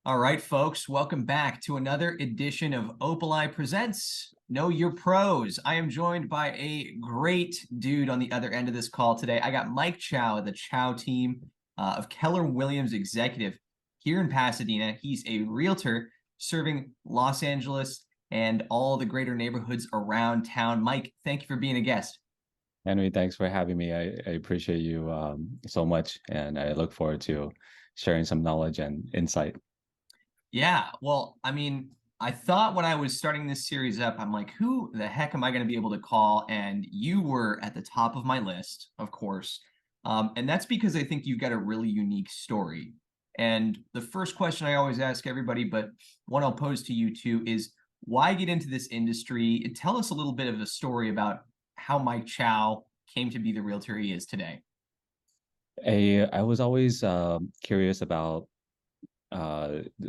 All right, folks, welcome back to another edition of Opali Presents Know Your Pros. I am joined by a great dude on the other end of this call today. I got Mike Chou, the Chou Team of Keller Williams Executive here in Pasadena. He's a realtor serving Los Angeles and all the greater neighborhoods around town. Mike, thank you for being a guest. Henry, thanks for having me. I appreciate you so much, and I look forward to sharing some knowledge and insight. Yeah, well, I thought when I was starting this series up, I'm like, who the heck am I going to be able to call? And you were at the top of my list, of course. And that's because I think you've got a really unique story. And the first question I always ask everybody, but one I'll pose to you too, is why get into this industry? Tell us a little bit of the story about how Mike Chow came to be the realtor he is today. I was always curious about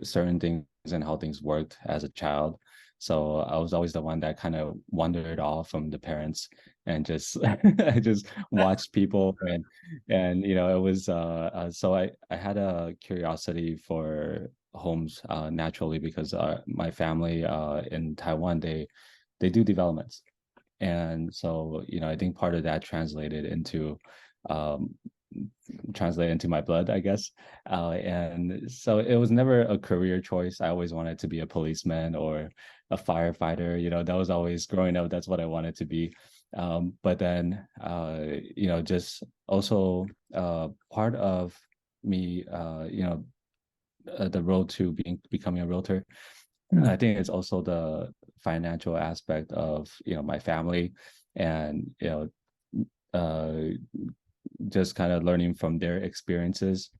certain things and how things worked as a child. So I was always the one that kind of wandered off from the parents and just I just watched people and it was so I had a curiosity for homes naturally because my family in Taiwan they do developments. And so, I think part of that um, translate into my blood, I guess. And so it was never a career choice. I always wanted to be a policeman or a firefighter. That was always growing up. That's what I wanted to be. But then, just also part of me, the road to becoming a realtor. I think it's also the financial aspect of my family, and uh, just kind of learning from their experiences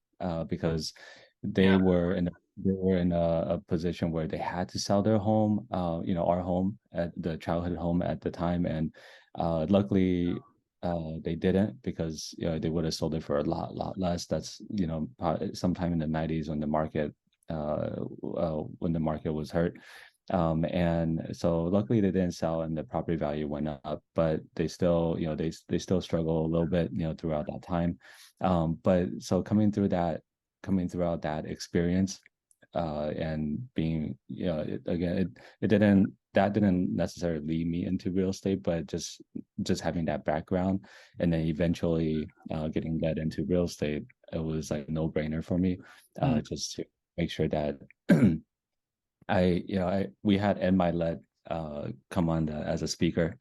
because they Yeah. were in a position where they had to sell their home, our home at the childhood home at the time, and luckily they didn't because they would have sold it for a lot less. That's sometime in the 90s when the market was hurt. And so luckily they didn't sell and the property value went up, but they still, they still struggle a little bit, throughout that time. But so coming throughout that experience, and being, it didn't necessarily lead me into real estate, but just having that background and then eventually getting led into real estate, it was like a no-brainer for me, Hmm. just to make sure that we had Ed Milet come on as a speaker.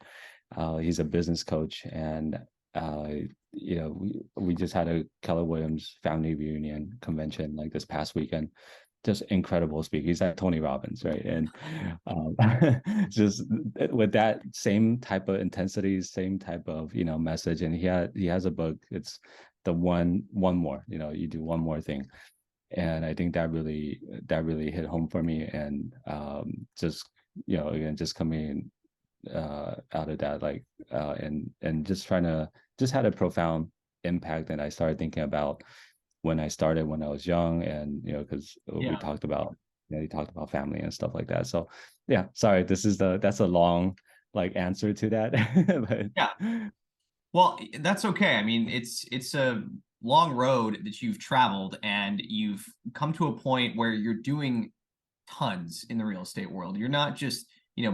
He's a business coach, and uh, we just had a Keller Williams family reunion convention like this past weekend. Just incredible speaker. He's like Tony Robbins, right? And um, just with that same type of intensity, same type of message. And he has a book. It's the one more. You do one more thing, and I think that really hit home for me. And just again, just coming out of that, like and just trying to just had a profound impact. And I started thinking about when I started when I was young, and because we Yeah. talked about you talked about family and stuff like that. So yeah, sorry, that's a long like answer to that. Yeah. But Well, that's okay. It's a long road that you've traveled and you've come to a point where you're doing tons in the real estate world. You're not just,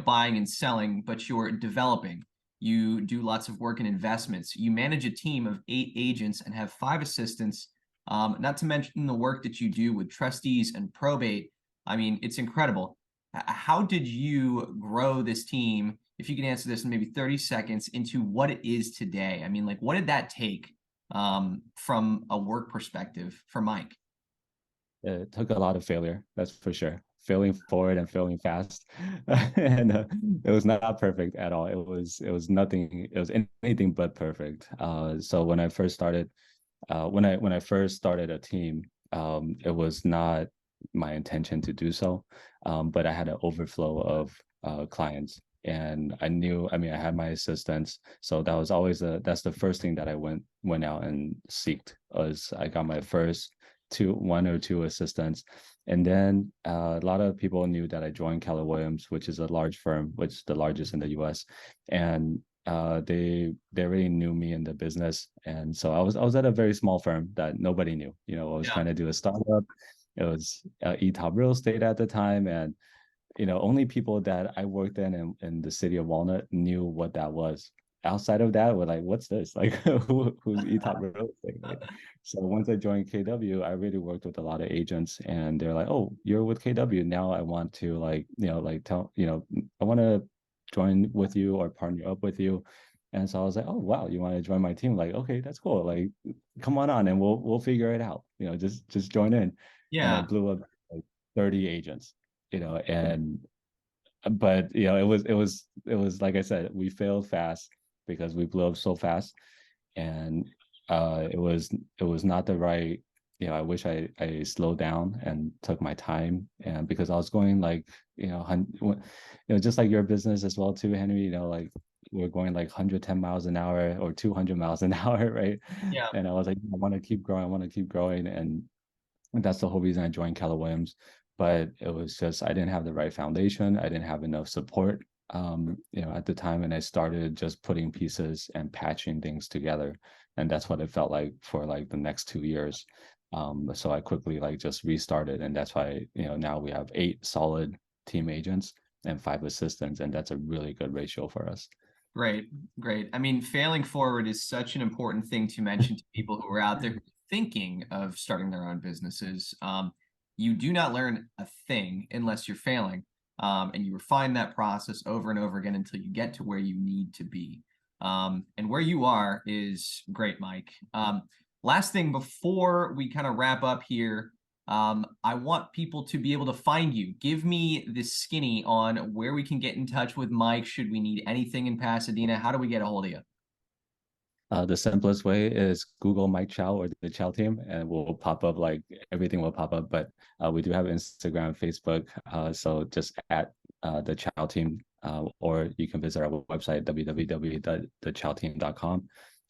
buying and selling, but you're developing. You do lots of work in investments. You manage a team of 8 agents and have 5 assistants. Not to mention the work that you do with trustees and probate. It's incredible. How did you grow this team, if you can answer this in maybe 30 seconds, into what it is today? Like, what did that take from a work perspective for Mike? it took a lot of failure, that's for sure. Failing forward and failing fast, and it was not perfect at all. It was nothing. It was anything but perfect. So when I first started a team, it was not my intention to do so, but I had an overflow of clients, and I knew. I mean, I had my assistants, so that's the first thing that I went out and seeked. Was I got my first one or two assistants, and then a lot of people knew that I joined Keller Williams, which is a large firm, which is the largest in the U.S. And they already knew me in the business, and so I was at a very small firm that nobody knew. I was Yeah. trying to do a startup, It was E-Top Real Estate at the time, and only people that I worked in the city of Walnut knew what that was. Outside of that, we're like, what's this? Like, who's E-Top Real Estate? Right? So once I joined KW, I really worked with a lot of agents, and they're like, oh, you're with KW. Now I want to I want to join with you or partner up with you. And so I was like, oh wow, you want to join my team? Like, okay, that's cool. Like, come on, and we'll figure it out. Just join in. And Yeah. it blew up like 30 agents, and but it was like I said, we failed fast because we blew up so fast, and it was not the right. I wish I slowed down and took my time, and because I was going like just like your business as well too, Henry. Like we're going like 110 miles an hour or 200 miles an hour, right? Yeah. And I was like, I want to keep growing, I want to keep growing, and that's the whole reason I joined Keller Williams. But it was just I didn't have the right foundation. I didn't have enough support, at the time, and I started just putting pieces and patching things together, and that's what it felt like for like the next 2 years. So I quickly like just restarted, and that's why now we have 8 solid team agents and 5 assistants, and that's a really good ratio for us. Great, great. I mean, failing forward is such an important thing to mention to people who are out there thinking of starting their own businesses. You do not learn a thing unless you're failing, and you refine that process over and over again until you get to where you need to be. And where you are is great, Mike. Last thing before we kind of wrap up here, I want people to be able to find you. Give me the skinny on where we can get in touch with Mike should we need anything in Pasadena. How do we get a hold of you? The simplest way is Google Mike Chou or the Chou Team, and we'll pop up, like everything will pop up. But we do have Instagram, Facebook, so just at the Chou Team, or you can visit our website www.thechowteam.com,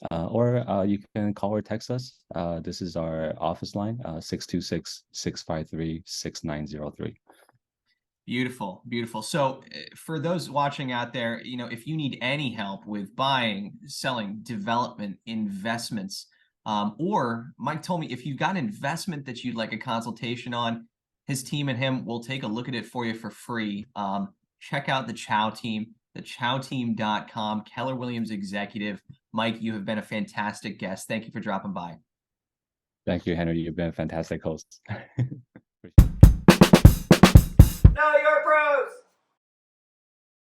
or you can call or text us. This is our office line, 626-653-6903. Beautiful, beautiful. So, for those watching out there, if you need any help with buying, selling, development, investments, or Mike told me if you've got an investment that you'd like a consultation on, his team and him will take a look at it for you for free. Check out the Chou Team, thechowteam.com, Keller Williams Executive. Mike, you have been a fantastic guest. Thank you for dropping by. Thank you, Henry. You've been a fantastic host. Know your pros.